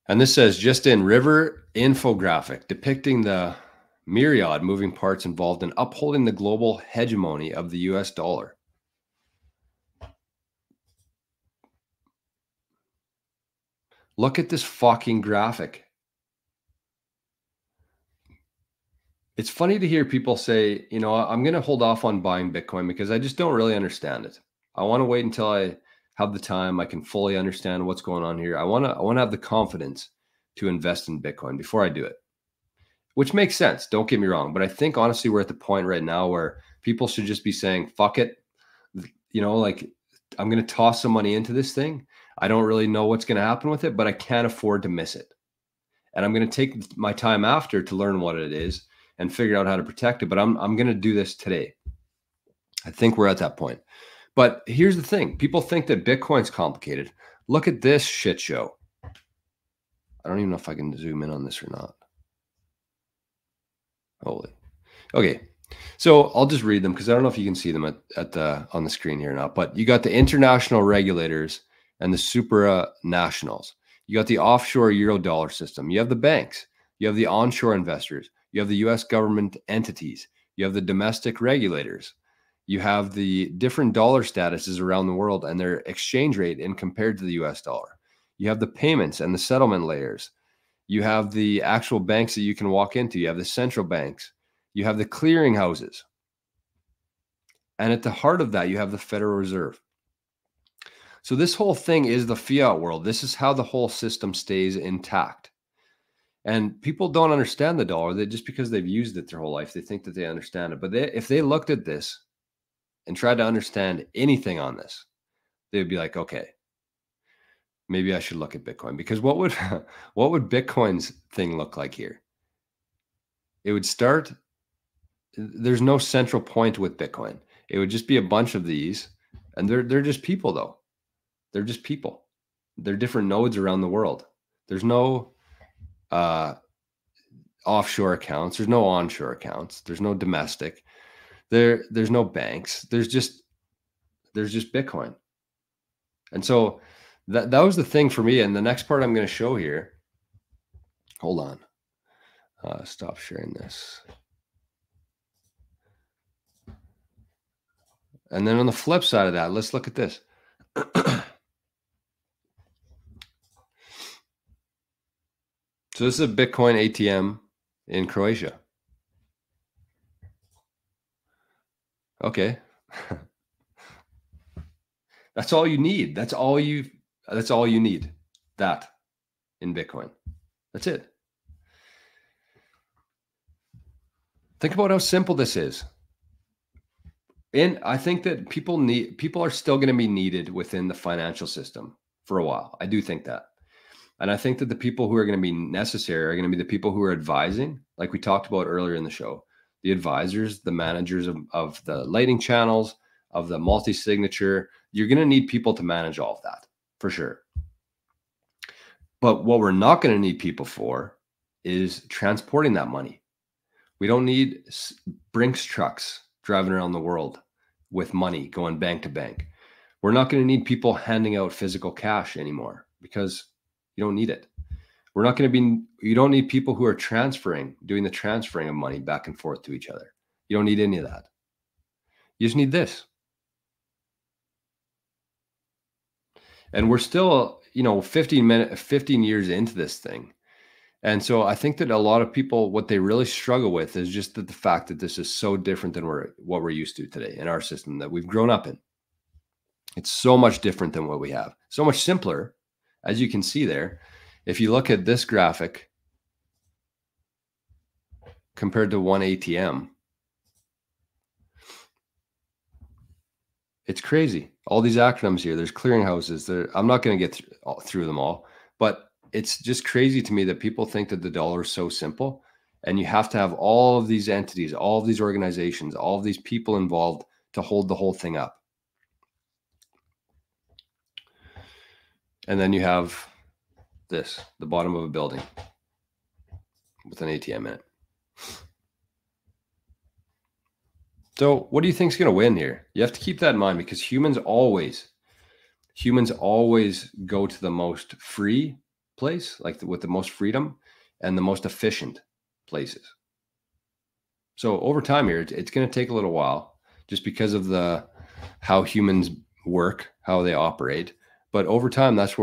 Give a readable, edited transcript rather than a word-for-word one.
And this says, just in River infographic depicting the myriad moving parts involved in upholding the global hegemony of the US dollar. Look at this fucking graphic. It's funny to hear people say, you know, I'm going to hold off on buying Bitcoin because I just don't really understand it. I want to wait until I have the time. I can fully understand what's going on here. I want to have the confidence to invest in Bitcoin before I do it, which makes sense. Don't get me wrong. But I think honestly, we're at the point right now where people should just be saying, fuck it. You know, like I'm going to toss some money into this thing. I don't really know what's going to happen with it, but I can't afford to miss it. And I'm going to take my time after to learn what it is and figure out how to protect it. But I'm going to do this today. I think we're at that point. But here's the thing. People think that Bitcoin's complicated. Look at this shit show. I don't even know if I can zoom in on this or not. Holy. Okay. So I'll just read them because I don't know if you can see them on the screen here or not. But you got the international regulators and the supranationals. You got the offshore euro dollar system. You have the banks. You have the onshore investors. You have the US government entities. You have the domestic regulators. You have the different dollar statuses around the world and their exchange rate in compared to the US dollar. You have the payments and the settlement layers. You have the actual banks that you can walk into. You have the central banks. You have the clearing houses. And at the heart of that, you have the Federal Reserve. So this whole thing is the fiat world. This is how the whole system stays intact. And people don't understand the dollar. They just because they've used it their whole life, they think that they understand it. But if they looked at this and tried to understand anything on this, they'd be like, okay, maybe I should look at Bitcoin. Because what would Bitcoin's thing look like here? It would start, there's no central point with Bitcoin. It would just be a bunch of these, and they're just people though. They're just people. They're different nodes around the world. There's no offshore accounts. There's no onshore accounts. There's no domestic. There's no banks. There's just Bitcoin. And so that was the thing for me. And the next part I'm going to show here. Hold on. Stop sharing this. And then on the flip side of that, let's look at this. So this is a Bitcoin ATM in Croatia. Okay. That's all you need. That's all you need. That in Bitcoin. That's it. Think about how simple this is. And I think that people are still going to be needed within the financial system for a while. I do think that. And I think that the people who are going to be necessary are going to be the people who are advising, like we talked about earlier in the show, the advisors, the managers of the lighting channels, of the multi-signature. You're going to need people to manage all of that for sure. But what we're not going to need people for is transporting that money. We don't need Brinks trucks driving around the world with money going bank to bank. We're not going to need people handing out physical cash anymore because you don't need it. You don't need people who are doing the transferring of money back and forth to each other. You don't need any of that. You just need this. And we're still, 15 years into this thing. And so I think that a lot of people, what they really struggle with is just the fact that this is so different than what we're used to today in our system that we've grown up in. It's so much different than what we have. So much simpler, as you can see there. If you look at this graphic compared to one ATM, it's crazy. All these acronyms here, there's clearinghouses. I'm not going to get through them all, but it's just crazy to me that people think that the dollar is so simple and you have to have all of these entities, all of these organizations, all of these people involved to hold the whole thing up. And then you have this, the bottom of a building with an ATM in it. So what do you think is going to win here? You have to keep that in mind because humans always go to the most free place, like with the most freedom and the most efficient places. So over time here, it's going to take a little while just because of how humans work, how they operate. But over time, that's where